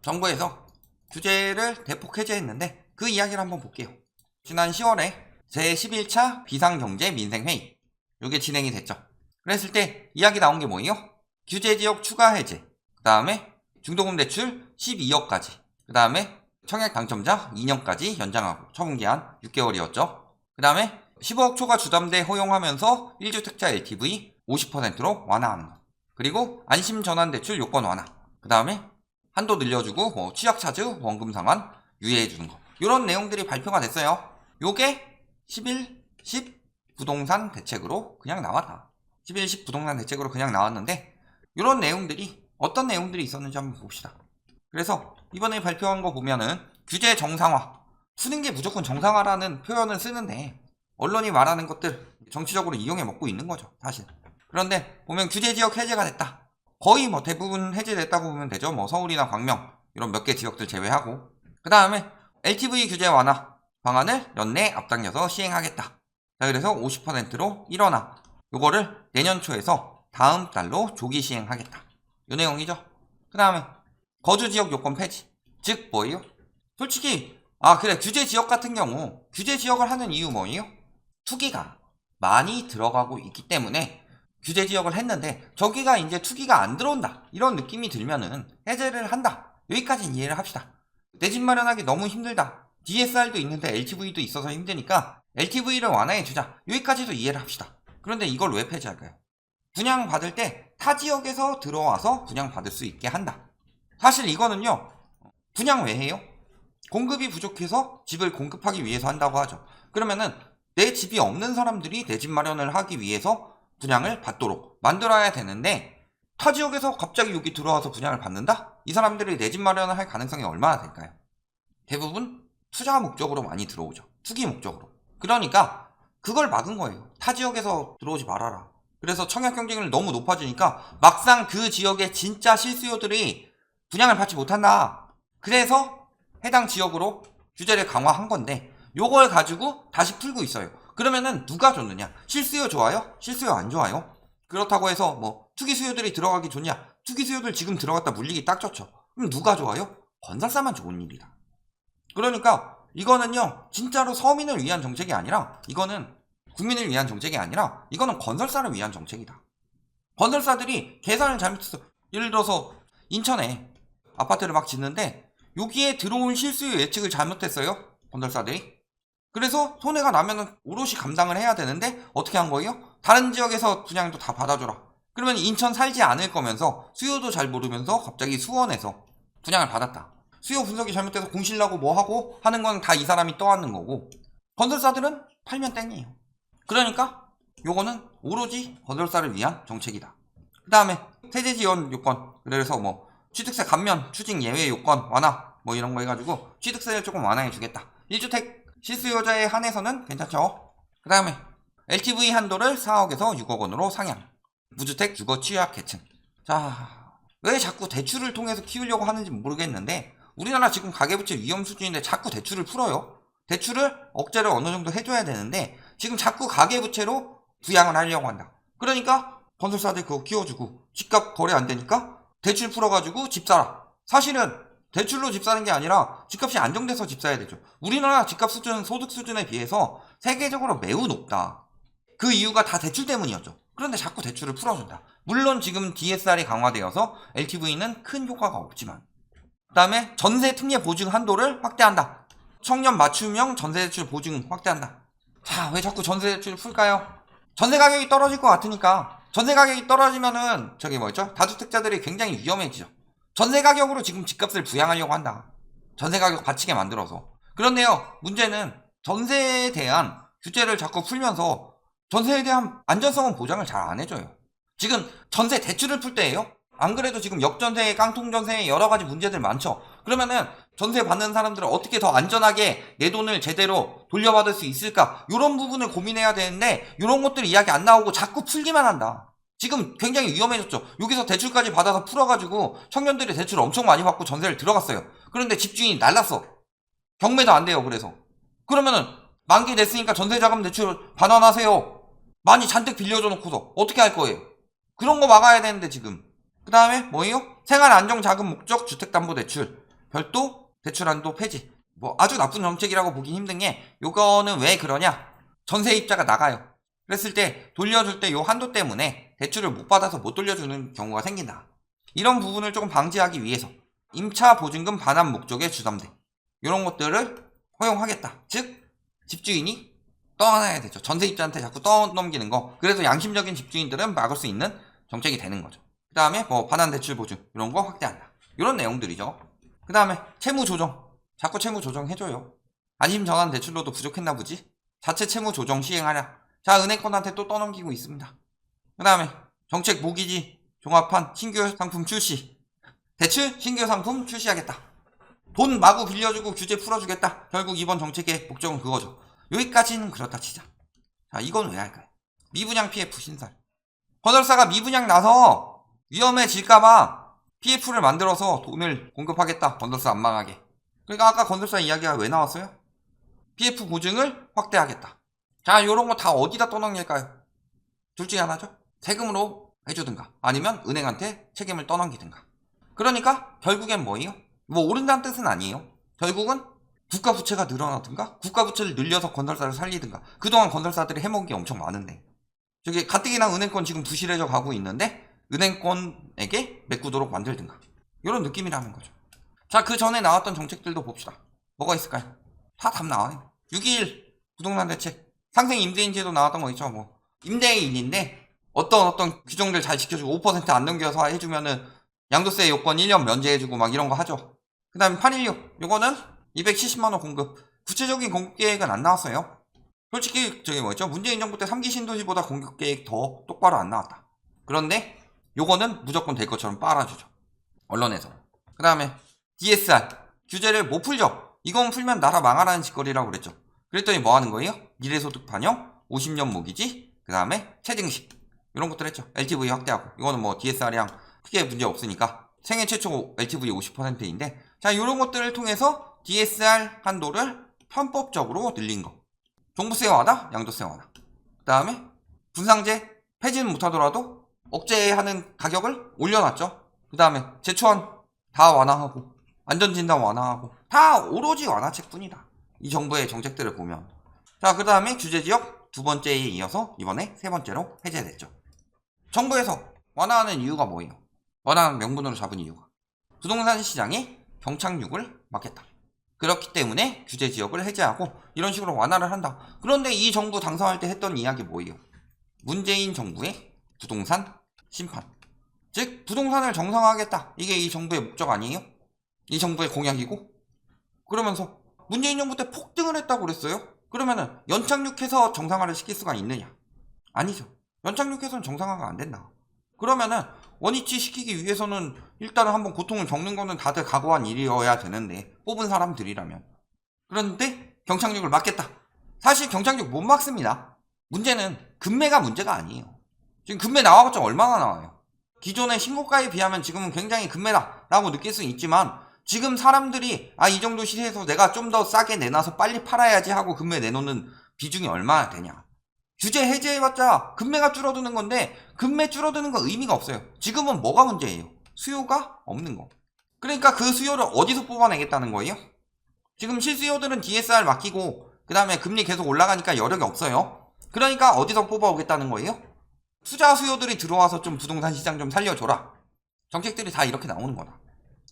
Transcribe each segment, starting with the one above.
정부에서 규제를 대폭 해제했는데 그 이야기를 한번 볼게요. 지난 10월에 제11차 비상경제 민생회의 이게 진행이 됐죠. 그랬을 때 이야기 나온 게 뭐예요? 규제지역 추가 해제, 그 다음에 중도금 대출 12억까지, 그 다음에 청약 당첨자 2년까지 연장하고 처분기한 6개월이었죠. 그 다음에 15억 초과 주담대 허용하면서 1주택자 LTV 50%로 완화하는 거, 그리고 안심전환대출 요건 완화, 그 다음에 한도 늘려주고 취약차주 원금 상환 유예해주는 거, 이런 내용들이 발표가 됐어요. 요게 11, 10 부동산 대책으로 그냥 나왔다. 11, 10 부동산 대책으로 그냥 나왔는데 이런 내용들이 어떤 내용들이 있었는지 한번 봅시다. 그래서 이번에 발표한 거 보면은 규제 정상화, 쓰는 게 무조건 정상화라는 표현을 쓰는데 언론이 말하는 것들 정치적으로 이용해 먹고 있는 거죠, 사실. 그런데 보면 규제지역 해제가 됐다. 거의 대부분 해제됐다고 보면 되죠. 서울이나 광명 이런 몇 개 지역들 제외하고. 그 다음에 LTV 규제 완화 방안을 연내 앞당겨서 시행하겠다. 자, 그래서 50%로 일어나 요거를 내년 초에서 다음 달로 조기 시행하겠다. 요 내용이죠. 그 다음에 거주지역 요건 폐지. 즉 뭐예요? 솔직히 그래, 규제지역 같은 경우 규제지역을 하는 이유 뭐예요? 투기가 많이 들어가고 있기 때문에 규제지역을 했는데 저기가 이제 투기가 안 들어온다 이런 느낌이 들면은 해제를 한다. 여기까지는 이해를 합시다. 내 집 마련하기 너무 힘들다. DSR도 있는데 LTV도 있어서 힘드니까 LTV를 완화해주자. 여기까지도 이해를 합시다. 그런데 이걸 왜 폐지할까요? 분양받을 때 타 지역에서 들어와서 분양받을 수 있게 한다. 사실 이거는요, 분양 왜 해요? 공급이 부족해서 집을 공급하기 위해서 한다고 하죠. 그러면은 내 집이 없는 사람들이 내 집 마련을 하기 위해서 분양을 받도록 만들어야 되는데 타 지역에서 갑자기 여기 들어와서 분양을 받는다? 이 사람들이 내 집 마련을 할 가능성이 얼마나 될까요? 대부분 투자 목적으로 많이 들어오죠. 투기 목적으로. 그러니까 그걸 막은 거예요. 타 지역에서 들어오지 말아라. 그래서 청약 경쟁률이 너무 높아지니까 막상 그 지역의 진짜 실수요들이 분양을 받지 못한다. 그래서 해당 지역으로 규제를 강화한 건데 요걸 가지고 다시 풀고 있어요. 그러면은 누가 좋느냐? 실수요 좋아요? 실수요 안 좋아요? 그렇다고 해서 투기 수요들이 들어가기 좋냐? 투기 수요들 지금 들어갔다 물리기 딱 좋죠. 그럼 누가 좋아요? 건설사만 좋은 일이다. 그러니까 이거는요, 진짜로 서민을 위한 정책이 아니라, 이거는 국민을 위한 정책이 아니라, 이거는 건설사를 위한 정책이다. 건설사들이 계산을 잘못했어. 예를 들어서 인천에 아파트를 막 짓는데 여기에 들어온 실수요 예측을 잘못했어요, 건설사들이. 그래서 손해가 나면은 오롯이 감당을 해야 되는데 어떻게 한 거예요? 다른 지역에서 분양도 다 받아줘라. 그러면 인천 살지 않을 거면서 수요도 잘 모르면서 갑자기 수원에서 분양을 받았다. 수요 분석이 잘못돼서 공실나고 하고 하는 건 다 이 사람이 떠안는 거고, 건설사들은 팔면 땡이에요. 그러니까 요거는 오로지 건설사를 위한 정책이다. 그 다음에 세제 지원 요건, 그래서 취득세 감면 추징 예외 요건 완화 이런 거 해가지고 취득세를 조금 완화해 주겠다. 1주택 실수요자에 한해서는 괜찮죠. 그 다음에 LTV 한도를 4억에서 6억 원으로 상향. 무주택 주거 취약 계층. 자, 왜 자꾸 대출을 통해서 키우려고 하는지 모르겠는데 우리나라 지금 가계부채 위험 수준인데 자꾸 대출을 풀어요. 대출을 억제를 어느 정도 해줘야 되는데 지금 자꾸 가계부채로 부양을 하려고 한다. 그러니까 건설사들 그거 키워주고 집값 거래 안 되니까 대출 풀어가지고 집 사라. 사실은 대출로 집 사는 게 아니라 집값이 안정돼서 집 사야 되죠. 우리나라 집값 수준, 소득 수준에 비해서 세계적으로 매우 높다. 그 이유가 다 대출 때문이었죠. 그런데 자꾸 대출을 풀어준다. 물론 지금 DSR이 강화되어서 LTV는 큰 효과가 없지만. 그 다음에 전세 특례 보증 한도를 확대한다. 청년 맞춤형 전세대출 보증 확대한다. 자, 왜 자꾸 전세대출을 풀까요? 전세 가격이 떨어질 것 같으니까. 전세 가격이 떨어지면은 다주택자들이 굉장히 위험해지죠. 전세 가격으로 지금 집값을 부양하려고 한다. 전세 가격 받치게 만들어서. 그런데요, 문제는 전세에 대한 규제를 자꾸 풀면서 전세에 대한 안전성은 보장을 잘 안 해줘요. 지금 전세 대출을 풀 때예요. 안 그래도 지금 역전세, 깡통전세 여러 가지 문제들 많죠. 그러면은 전세 받는 사람들은 어떻게 더 안전하게 내 돈을 제대로 돌려받을 수 있을까? 이런 부분을 고민해야 되는데 이런 것들 이야기 안 나오고 자꾸 풀기만 한다. 지금 굉장히 위험해졌죠. 여기서 대출까지 받아서 풀어가지고 청년들이 대출 엄청 많이 받고 전세를 들어갔어요. 그런데 집주인이 날랐어. 경매도 안 돼요. 그래서 그러면은 만기 냈으니까 전세자금 대출 반환하세요. 많이 잔뜩 빌려줘 놓고서 어떻게 할 거예요? 그런 거 막아야 되는데 지금. 그 다음에 뭐예요? 생활안정자금 목적 주택담보대출. 별도 대출한도 폐지. 뭐 아주 나쁜 정책이라고 보긴 힘든 게 요거는 왜 그러냐? 전세입자가 나가요. 그랬을 때 돌려줄 때 요 한도 때문에 대출을 못 받아서 못 돌려주는 경우가 생긴다. 이런 부분을 조금 방지하기 위해서 임차 보증금 반환 목적의 주담대 이런 것들을 허용하겠다. 즉 집주인이 떠나야 되죠. 전세입자한테 자꾸 떠넘기는 거. 그래서 양심적인 집주인들은 막을 수 있는 정책이 되는 거죠. 그 다음에 뭐 반환 대출 보증 이런 거 확대한다. 이런 내용들이죠. 그 다음에 채무 조정. 자꾸 채무 조정 해줘요. 안심 전환 대출로도 부족했나 보지. 자체 채무 조정 시행하랴. 자, 은행권한테 또 떠넘기고 있습니다. 그 다음에 정책 모기지 종합한 신규 상품 출시. 대출 신규 상품 출시하겠다. 돈 마구 빌려주고 규제 풀어주겠다. 결국 이번 정책의 목적은 그거죠. 여기까지는 그렇다 치자. 자, 이건 왜 할까요? 미분양 PF 신설. 건설사가 미분양 나서 위험해질까봐 PF를 만들어서 돈을 공급하겠다. 건설사 안 망하게. 그러니까 아까 건설사 이야기가 왜 나왔어요? PF 보증을 확대하겠다. 자, 요런 거 다 어디다 떠넘길까요? 둘 중에 하나죠. 세금으로 해주든가 아니면 은행한테 책임을 떠넘기든가. 그러니까 결국엔 뭐예요? 뭐 오른다는 뜻은 아니에요. 결국은 국가 부채가 늘어나든가 국가 부채를 늘려서 건설사를 살리든가. 그동안 건설사들이 해먹은 게 엄청 많은데 저기 가뜩이나 은행권 지금 부실해져 가고 있는데 은행권에게 메꾸도록 만들든가. 이런 느낌이라는 거죠. 자, 그 전에 나왔던 정책들도 봅시다. 뭐가 있을까요? 다 답 나와요. 6.21 부동산 대책, 상생 임대인제도 나왔던 거 있죠. 뭐 임대인인데 어떤 규정들 잘 지켜주고 5% 안 넘겨서 해주면은 양도세 요건 1년 면제해주고 막 이런 거 하죠. 그 다음에 816 요거는 270만원 공급. 구체적인 공급 계획은 안 나왔어요. 솔직히 저기 뭐였죠? 문재인 정부 때 3기 신도시보다 공급 계획 더 똑바로 안 나왔다. 그런데 요거는 무조건 될 것처럼 빨아주죠. 언론에서. 그 다음에 DSR 규제를 못 풀죠. 이건 풀면 나라 망하라는 짓거리라고 그랬죠. 그랬더니 뭐 하는 거예요? 미래소득 반영, 50년 모기지, 그 다음에 체증식 이런 것들 했죠. LTV 확대하고. 이거는 뭐 DSR이랑 크게 문제 없으니까 생애 최초 LTV 50%인데 자, 이런 것들을 통해서 DSR 한도를 편법적으로 늘린 거. 종부세 완화, 양도세 완화. 그 다음에 분상제 폐지는 못하더라도 억제하는 가격을 올려놨죠. 그 다음에 제초안 다 완화하고 안전진단 완화하고 다 오로지 완화책뿐이다. 이 정부의 정책들을 보면. 자, 그 다음에 규제지역 두 번째에 이어서 이번에 세 번째로 해제됐죠. 정부에서 완화하는 이유가 뭐예요? 완화하는 명분으로 잡은 이유가 부동산 시장의 경착륙을 막겠다. 그렇기 때문에 규제지역을 해제하고 이런 식으로 완화를 한다. 그런데 이 정부 당선할 때 했던 이야기 뭐예요? 문재인 정부의 부동산 심판. 즉 부동산을 정상화하겠다. 이게 이 정부의 목적 아니에요? 이 정부의 공약이고? 그러면서 문재인 정부 때 폭등을 했다고 그랬어요? 그러면은 연착륙해서 정상화를 시킬 수가 있느냐? 아니죠. 연착륙해서는 정상화가 안 된다. 그러면은 원위치 시키기 위해서는 일단은 한번 고통을 겪는 거는 다들 각오한 일이어야 되는데 뽑은 사람들이라면. 그런데 경착륙을 막겠다. 사실 경착륙 못 막습니다. 문제는 금매가 문제가 아니에요. 지금 금매 나와봤자 얼마나 나와요? 기존의 신고가에 비하면 지금은 굉장히 금매다 라고 느낄 수는 있지만 지금 사람들이 이 정도 시세에서 내가 좀 더 싸게 내놔서 빨리 팔아야지 하고 금매 내놓는 비중이 얼마나 되냐. 규제 해제해봤자 금매가 줄어드는 건데 금매 줄어드는 건 의미가 없어요. 지금은 뭐가 문제예요? 수요가 없는 거. 그러니까 그 수요를 어디서 뽑아내겠다는 거예요? 지금 실수요들은 DSR 맡기고 그 다음에 금리 계속 올라가니까 여력이 없어요. 그러니까 어디서 뽑아오겠다는 거예요? 투자 수요들이 들어와서 좀 부동산 시장 좀 살려줘라. 정책들이 다 이렇게 나오는 거다.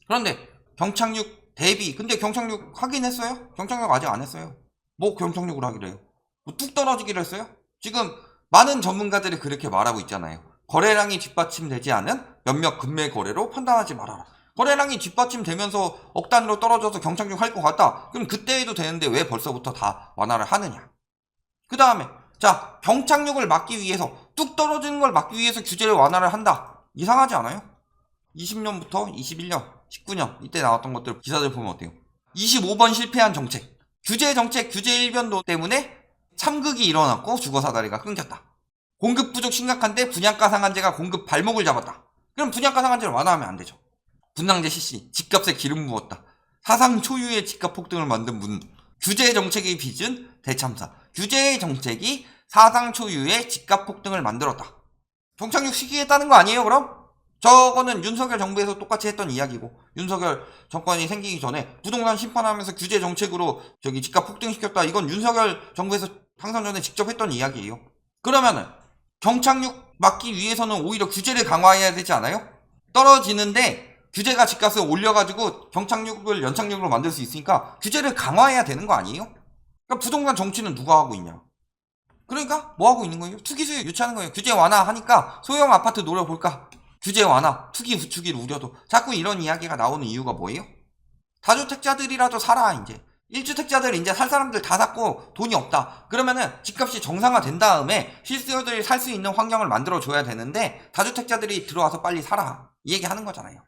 그런데 경착륙 대비 근데 경착륙 하긴 했어요? 경착륙 아직 안 했어요. 뭐 경착륙을 하기로 해요? 뭐 뚝 떨어지기로 했어요? 지금 많은 전문가들이 그렇게 말하고 있잖아요. 거래량이 뒷받침되지 않은 몇몇 금매 거래로 판단하지 말아라. 거래량이 뒷받침되면서 억 단위로 떨어져서 경착륙 할 것 같다. 그럼 그때 해도 되는데 왜 벌써부터 다 완화를 하느냐. 그 다음에 자 경착륙을 막기 위해서 뚝 떨어지는 걸 막기 위해서 규제를 완화를 한다. 이상하지 않아요? 20년부터 21년 19년 이때 나왔던 것들 기사들 보면 어때요? 25번 실패한 정책 규제 정책 규제 일변도 때문에 참극이 일어났고 주거사다리가 끊겼다. 공급 부족 심각한데 분양가 상한제가 공급 발목을 잡았다. 그럼 분양가 상한제를 완화하면 안 되죠. 분양제 실시 집값에 기름 부었다. 사상 초유의 집값 폭등을 만든 문. 규제 정책이 빚은 대참사. 규제의 정책이 사상 초유의 집값 폭등을 만들었다. 경착륙 시키겠다는 거 아니에요 그럼? 저거는 윤석열 정부에서 똑같이 했던 이야기고, 윤석열 정권이 생기기 전에 부동산 심판하면서 규제 정책으로 저기 집값 폭등시켰다. 이건 윤석열 정부에서 당선 전에 직접 했던 이야기예요. 그러면은 경착륙 막기 위해서는 오히려 규제를 강화해야 되지 않아요? 떨어지는데 규제가 집값을 올려가지고 경착륙을 연착륙으로 만들 수 있으니까 규제를 강화해야 되는 거 아니에요? 그러니까 부동산 정치는 누가 하고 있냐? 그러니까 뭐 하고 있는 거예요? 투기 수요 유치하는 거예요. 규제 완화하니까 소형 아파트 노려볼까? 규제 완화, 투기 부추기를 우려도. 자꾸 이런 이야기가 나오는 이유가 뭐예요? 다주택자들이라도 살아. 이제 1주택자들 이제 살 사람들 다 샀고 돈이 없다. 그러면은 집값이 정상화 된 다음에 실수요들이 살 수 있는 환경을 만들어 줘야 되는데 다주택자들이 들어와서 빨리 살아, 이 얘기 하는 거잖아요.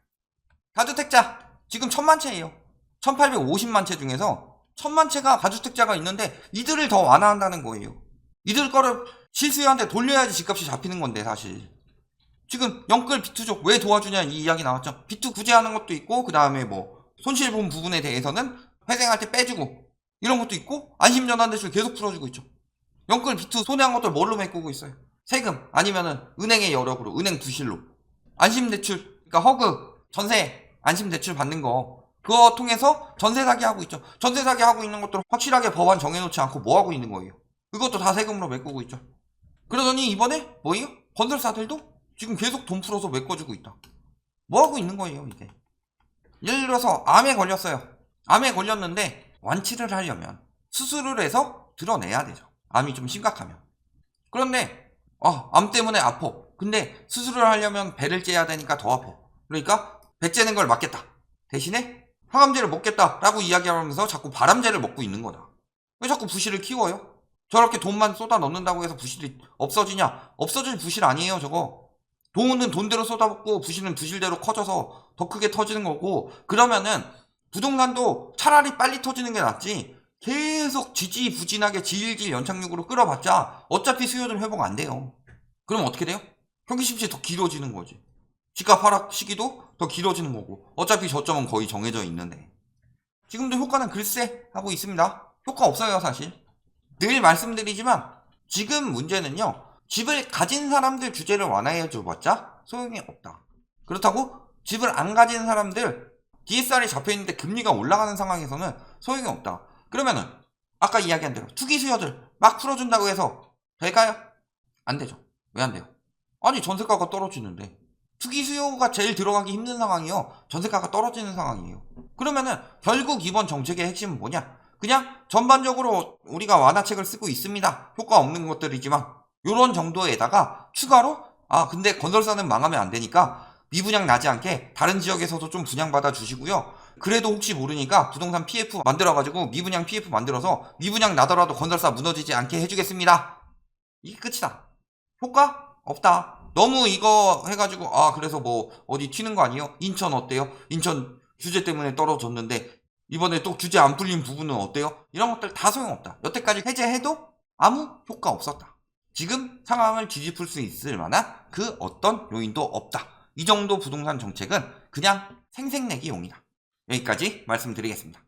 다주택자 지금 1000만 채예요. 1850만 채 중에서 1000만 채가 다주택자가 있는데 이들을 더 완화한다는 거예요. 이들 거를 실수요한테 돌려야지 집값이 잡히는 건데, 사실 지금 영끌 비투족 왜 도와주냐 이 이야기 나왔죠. 비투 구제하는 것도 있고, 그 다음에 뭐 손실 본 부분에 대해서는 회생할 때 빼주고 이런 것도 있고, 안심전환대출 계속 풀어주고 있죠. 영끌 비투 손해한 것들 뭘로 메꾸고 있어요? 세금 아니면은 은행의 여력으로, 은행 부실로. 안심대출, 그러니까 허그 전세 안심대출 받는 거, 그거 통해서 전세 사기 하고 있죠. 전세 사기 하고 있는 것들 확실하게 법안 정해놓지 않고 뭐 하고 있는 거예요? 그것도 다 세금으로 메꾸고 있죠. 그러더니 이번에 뭐예요? 건설사들도 지금 계속 돈 풀어서 메꿔주고 있다. 뭐 하고 있는 거예요 이게? 예를 들어서 암에 걸렸어요. 암에 걸렸는데 완치를 하려면 수술을 해서 드러내야 되죠. 암이 좀 심각하면. 그런데 암 때문에 아파. 근데 수술을 하려면 배를 째야 되니까 더 아파. 그러니까 배 째는 걸 막겠다. 대신에 항암제를 먹겠다라고 이야기하면서 자꾸 바람제를 먹고 있는 거다. 왜 자꾸 부실을 키워요? 저렇게 돈만 쏟아 넣는다고 해서 부실이 없어지냐? 없어질 부실 아니에요 저거. 돈은 돈대로 쏟아붓고 부실은 부실대로 커져서 더 크게 터지는 거고, 그러면은 부동산도 차라리 빨리 터지는 게 낫지 계속 지지부진하게 질질 연착륙으로 끌어봤자 어차피 수요는 회복 안 돼요. 그럼 어떻게 돼요? 경기 침체 더 길어지는 거지. 집값 하락 시기도 더 길어지는 거고, 어차피 저점은 거의 정해져 있는데. 지금도 효과는 글쎄 하고 있습니다. 효과 없어요 사실. 늘 말씀드리지만 지금 문제는요, 집을 가진 사람들 규제를 완화해 줘봤자 소용이 없다. 그렇다고 집을 안 가진 사람들 DSR이 잡혀있는데 금리가 올라가는 상황에서는 소용이 없다. 그러면은 아까 이야기한 대로 투기 수요들 막 풀어준다고 해서 될까요? 안 되죠. 왜 안 돼요? 아니 전세가가 떨어지는데. 투기 수요가 제일 들어가기 힘든 상황이요, 전세가가 떨어지는 상황이에요. 그러면은 결국 이번 정책의 핵심은 뭐냐? 그냥 전반적으로 우리가 완화책을 쓰고 있습니다. 효과 없는 것들이지만 요런 정도에다가 추가로 근데 건설사는 망하면 안 되니까 미분양 나지 않게 다른 지역에서도 좀 분양받아 주시고요. 그래도 혹시 모르니까 부동산 PF 만들어가지고 미분양 PF 만들어서 미분양 나더라도 건설사 무너지지 않게 해주겠습니다. 이게 끝이다. 효과? 없다. 너무 이거 해가지고 그래서 뭐 어디 튀는 거 아니에요? 인천 어때요? 인천 규제 때문에 떨어졌는데 이번에 또 규제 안 풀린 부분은 어때요? 이런 것들 다 소용없다. 여태까지 해제해도 아무 효과 없었다. 지금 상황을 뒤집을 수 있을 만한 그 어떤 요인도 없다. 이 정도 부동산 정책은 그냥 생색내기용이다. 여기까지 말씀드리겠습니다.